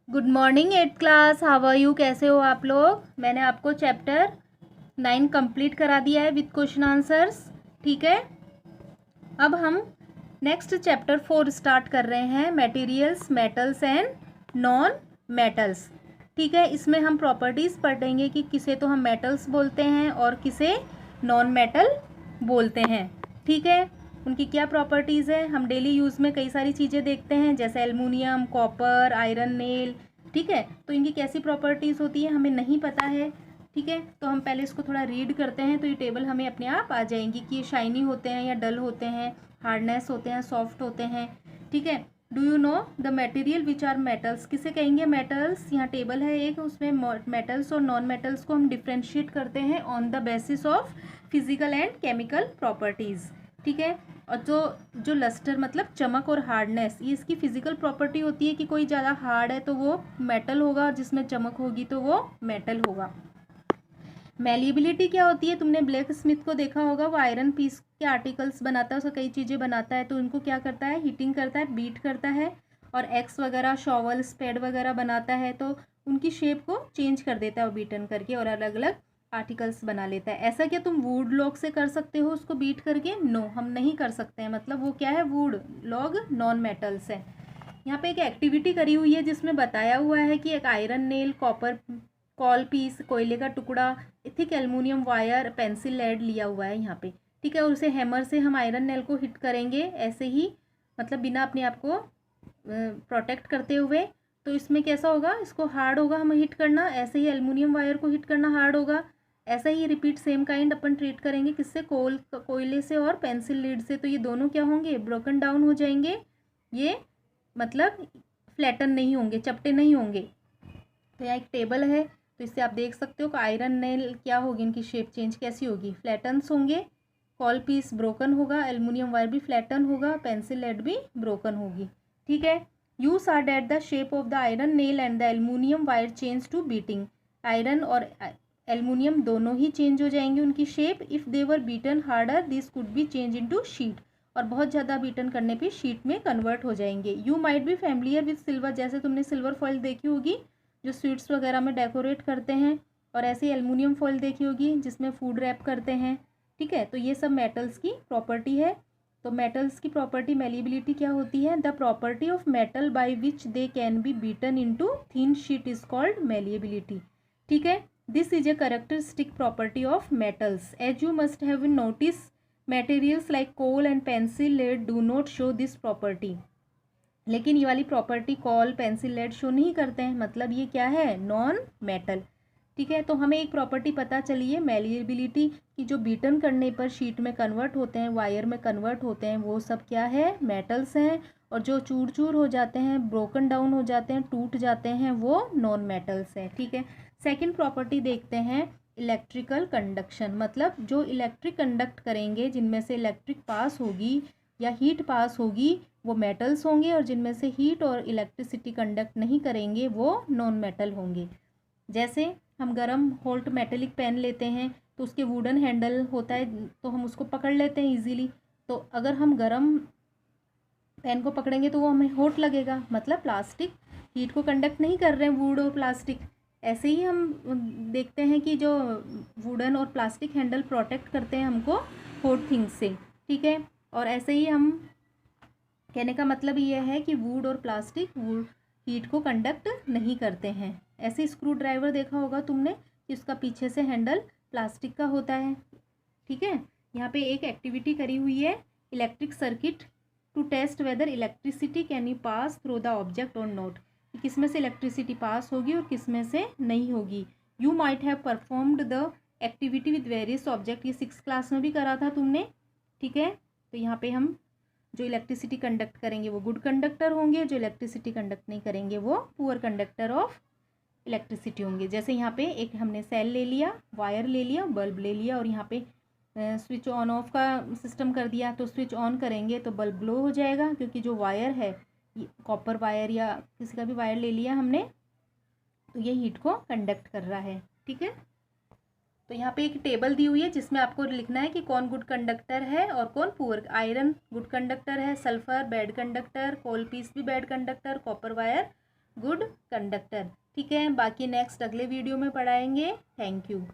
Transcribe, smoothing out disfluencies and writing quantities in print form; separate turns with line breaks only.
Good morning 8th class, how are you? कैसे हो आप लोग? मैंने आपको चैप्टर 9 कंप्लीट करा दिया है विद क्वेश्चन आंसर्स। ठीक है, अब हम नेक्स्ट चैप्टर 4 स्टार्ट कर रहे हैं, materials, metals and non metals. ठीक है, इसमें हम प्रॉपर्टीज़ पढ़ेंगे कि किसे तो हम मेटल्स बोलते हैं और किसे नॉन मेटल बोलते हैं। ठीक है, उनकी क्या प्रॉपर्टीज़ है। हम डेली यूज़ में कई सारी चीज़ें देखते हैं जैसे एल्युमिनियम, कॉपर, आयरन, नेल। ठीक है, तो इनकी कैसी प्रॉपर्टीज़ होती है हमें नहीं पता है। ठीक है, तो हम पहले इसको थोड़ा रीड करते हैं तो ये टेबल हमें अपने आप आ जाएंगी कि ये शाइनी होते हैं या डल होते हैं, हार्डनेस होते हैं, सॉफ्ट होते हैं। ठीक है, do you know the material which are metals? किसे कहेंगे मेटल्स? यहाँ टेबल है एक, उसमें मेटल्स और नॉन मेटल्स को हम डिफ्रेंशिएट करते हैं on the basis of physical and chemical properties. ठीक है, और जो लस्टर मतलब चमक और हार्डनेस, ये इसकी फिजिकल प्रॉपर्टी होती है कि कोई ज़्यादा हार्ड है तो वो मेटल होगा और जिसमें चमक होगी तो वो मेटल होगा। मेलिएबिलिटी क्या होती है? तुमने ब्लैक स्मिथ को देखा होगा, वो आयरन पीस के आर्टिकल्स बनाता है, उसका कई चीज़ें बनाता है, तो उनको क्या करता है, हीटिंग करता है, बीट करता है, और एक्स वगैरह, शॉवल, स्पेड वगैरह बनाता है, तो उनकी शेप को चेंज कर देता है वो बीटन करके और अलग अलग आर्टिकल्स बना लेता है। ऐसा क्या तुम वुड लॉग से कर सकते हो उसको बीट करके? नो, हम नहीं कर सकते हैं, मतलब वो क्या है, वुड लॉग नॉन मेटल्स है। यहाँ पे एक एक्टिविटी करी हुई है जिसमें बताया हुआ है कि एक iron nail, copper coal piece, कोयले का टुकड़ा, thick aluminium wire, pencil lead लिया हुआ है यहाँ पे। ठीक है, और उसे हैमर से हम आयरन नेल को हिट करेंगे ऐसे ही, मतलब बिना अपने आप को प्रोटेक्ट करते हुए। तो इसमें कैसा होगा, इसको हार्ड होगा हमें हिट करना, ऐसे ही एल्युमिनियम वायर को हिट करना हार्ड होगा। ऐसा ही रिपीट सेम काइंड अपन ट्रीट करेंगे किससे, कोयले से और पेंसिल लीड से। तो ये दोनों क्या होंगे, ब्रोकन डाउन हो जाएंगे, ये मतलब फ्लैटन नहीं होंगे, चपटे नहीं होंगे। तो यहाँ एक टेबल है, तो इससे आप देख सकते हो कि आयरन नेल क्या होगी, इनकी शेप चेंज कैसी होगी, फ्लैटन्स होंगे, कॉल पीस ब्रोकन होगा, एल्युमिनियम वायर भी फ्लैटन होगा, पेंसिल लेड भी ब्रोकन होगी। ठीक है, you saw that the shape of the iron nail and the aluminium wire change to beating. Iron और एल्युमिनियम दोनों ही चेंज हो जाएंगे उनकी shape. If they were beaten harder this could be change into sheet, और बहुत ज़्यादा beaten करने पे शीट में कन्वर्ट हो जाएंगे। You might be familiar with silver, जैसे तुमने सिल्वर फॉइल देखी होगी जो स्वीट्स वगैरह में डेकोरेट करते हैं, और ऐसे एल्युमिनियम फॉइल देखी होगी जिसमें फूड रैप करते हैं। ठीक है, तो ये सब मेटल्स की प्रॉपर्टी है। तो मेटल्स की प्रॉपर्टी मेलिएबिलिटी क्या होती है, the property of metal by which they can be beaten into thin sheet is called malleability. ठीक है, this is a characteristic property of metals. As you must have notice materials like coal and pencil lead do not show this property। लेकिन ये वाली property coal, pencil lead show नहीं करते हैं, मतलब ये क्या है, नॉन मेटल। ठीक है, तो हमें एक प्रॉपर्टी पता चली है मेलिएबिलिटी की, जो बीटन करने पर शीट में कन्वर्ट होते हैं, वायर में कन्वर्ट होते हैं, वो सब क्या है, मेटल्स हैं। और जो चूर चूर हो जाते हैं, ब्रोकन डाउन हो जाते हैं, टूट जाते हैं, वो नॉन मेटल्स हैं। ठीक है, सेकेंड प्रॉपर्टी देखते हैं, इलेक्ट्रिकल कंडक्शन, मतलब जो इलेक्ट्रिक कंडक्ट करेंगे, जिनमें से इलेक्ट्रिक पास होगी या हीट पास होगी, वो मेटल्स होंगे, और जिनमें से हीट और इलेक्ट्रिसिटी कंडक्ट नहीं करेंगे वो नॉन मेटल होंगे। जैसे हम गरम होल्ट मेटेलिक पेन लेते हैं तो उसके वुडन हैंडल होता है, तो हम उसको पकड़ लेते हैं इजीली। तो अगर हम गरम पेन को पकड़ेंगे तो वो हमें हॉट लगेगा, मतलब प्लास्टिक हीट को कंडक्ट नहीं कर रहे हैं, वुड और प्लास्टिक। ऐसे ही हम देखते हैं कि जो वुडन और प्लास्टिक हैंडल प्रोटेक्ट करते हैं हमको हॉट थिंग्स से। ठीक है, और ऐसे ही हम कहने का मतलब ये है कि वुड और प्लास्टिक वुड हीट को कंडक्ट नहीं करते हैं। ऐसे स्क्रू ड्राइवर देखा होगा तुमने कि उसका पीछे से हैंडल प्लास्टिक का होता है। ठीक है, यहाँ पे एक एक्टिविटी करी हुई है, electric circuit to test whether electricity can you pass through the object और नॉट, किस में से इलेक्ट्रिसिटी पास होगी और किस में से नहीं होगी। You might have performed the activity with various object, ये 6th क्लास में भी करा था तुमने। ठीक है, तो यहाँ पे हम जो इलेक्ट्रिसिटी कंडक्ट करेंगे वो गुड कंडक्टर होंगे, जो इलेक्ट्रिसिटी कंडक्ट नहीं करेंगे वो पुअर कंडक्टर ऑफ इलेक्ट्रिसिटी होंगे। जैसे यहाँ पे एक हमने सेल ले लिया, वायर ले लिया, बल्ब ले लिया, और यहाँ पे स्विच ऑन ऑफ का सिस्टम कर दिया, तो स्विच ऑन करेंगे तो बल्ब ग्लो हो जाएगा, क्योंकि जो वायर है, कॉपर वायर या किसी का भी वायर ले लिया हमने, तो ये हीट को कंडक्ट कर रहा है। ठीक है, तो यहाँ पे एक टेबल दी हुई है जिसमें आपको लिखना है कि कौन गुड कंडक्टर है और कौन पुअर। आयरन गुड कंडक्टर है, सल्फर बैड कंडक्टर, कोल पीस भी bad conductor, copper wire good conductor. ठीक है, बाकी नेक्स्ट अगले वीडियो में पढ़ाएंगे। Thank you.